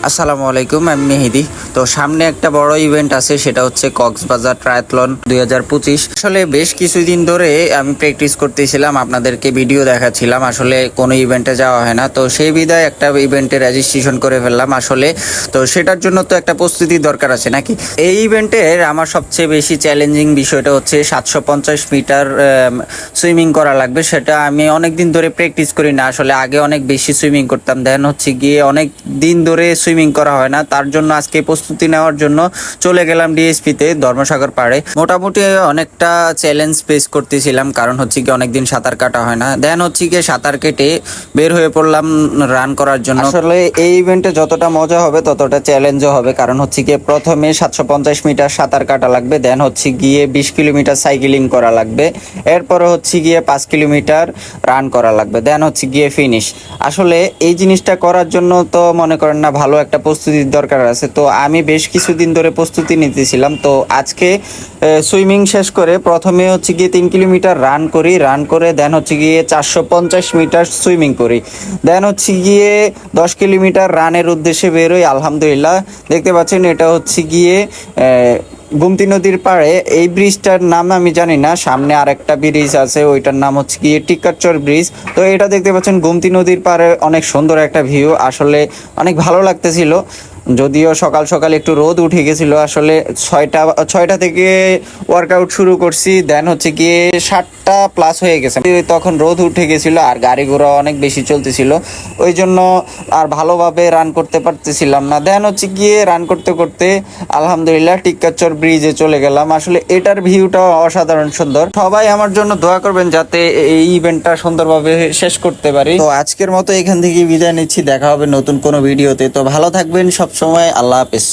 আসসালামু আলাইকুম, আমি মেহেদি। তো সামনে একটা বড় ইভেন্ট আছে, সেটা হচ্ছে কক্সবাজার ট্রায়াথলন 2025। আসলে বেশ কিছুদিন ধরে আমি প্র্যাকটিস করতেছিলাম, আপনাদেরকে ভিডিও দেখাচ্ছিলাম। আসলে কোনো ইভেন্টে যাওয়া হয় না, তো সেই বিধায় একটা ইভেন্টে রেজিস্ট্রেশন করে ফেললাম। আসলে তো সেটার জন্য তো একটা প্রস্তুতির দরকার আছে নাকি। এই ইভেন্টের আমার সবচেয়ে বেশি চ্যালেঞ্জিং বিষয়টা হচ্ছে 750 মিটার সুইমিং করা লাগবে। সেটা আমি অনেক দিন ধরে প্র্যাকটিস করি না। আসলে আগে অনেক বেশি সুইমিং করতাম, দেন হচ্ছে গিয়ে অনেক দিন ধরে সুইমিং করা হয় না। তার জন্য আজকে প্রস্তুতি নেওয়ার জন্য চলে গেলাম ডিএসপিতে, ধর্মসাগর পাড়ে। মোটামুটি অনেকটা চ্যালেঞ্জ ফেস করতেছিলাম, কারণ হচ্ছে কি অনেকদিন সাঁতার কাটা হয় না। দেন হচ্ছে গিয়ে সাঁতার কেটে বের হয়ে পড়লাম রান করার জন্য। আসলে এই ইভেন্টে যতটা মজা হবে ততটা চ্যালেঞ্জও হবে, কারণ হচ্ছে গিয়ে প্রথমে 750 মিটার সাঁতার কাটা লাগবে, দেন হচ্ছে গিয়ে 20 কিলোমিটার সাইকেলিং করা লাগবে, এরপরে হচ্ছে গিয়ে 5 কিলোমিটার রান করা লাগবে, দেন হচ্ছে গিয়ে ফিনিশ। আসলে এই জিনিসটা করার জন্য তো মনে করেন না ভালো একটা প্রস্তুতির দরকার আছে। তো আমি বেশ কিছুদিন ধরে প্রস্তুতি নিতেছিলাম। তো আজকে সুইমিং শেষ করে প্রথমে হচ্ছে গিয়ে 3 কিলোমিটার রান করি, রান করে দেন হচ্ছে গিয়ে 450 মিটার সুইমিং করি, দেন হচ্ছে গিয়ে 10 কিলোমিটার রানের উদ্দেশ্যে বেরোই। আলহামদুলিল্লাহ, দেখতে পাচ্ছেন এটা হচ্ছে গিয়ে গোমতী নদীর পাড়ে। এই ব্রিজটার নাম আমি জানি না, সামনে আরেকটা ব্রিজ আছে, ওইটার নাম হচ্ছে গিয়ে টিক্কারচর ব্রিজ। তো এটা দেখতে পাচ্ছেন গোমতী নদীর পাড়ে, অনেক সুন্দর একটা ভিউ। আসলে অনেক ভালো লাগতেছিল, যদিও সকাল সকাল একটু রোদ উঠে গেছিল। আসলে ছয়টা থেকে ওয়ার্কআউট শুরু করছি, দেন হচ্ছে গিয়ে 7টা প্লাস হয়ে গেছে, তখন রোদ উঠে গেছিল আর গাড়ি ঘোড়া অনেক বেশি চলতেছিল, ওই জন্য আর ভালোভাবে রান করতে পারতেছিলাম না। দেন হচ্ছে গিয়ে রান করতে করতে আলহামদুলিল্লাহ টিক্কারচর ব্রিজে চলে গেলাম। আসলে এটার ভিউটা অসাধারণ সুন্দর। সবাই আমার জন্য দোয়া করবেন যাতে এই ইভেন্টটা সুন্দরভাবে শেষ করতে পারি। তো আজকের মতো এখান থেকে বিদায় নিচ্ছি, দেখা হবে নতুন কোনো ভিডিওতে। তো ভালো থাকবেন সব সময়, আল্লাহ হাফেজ।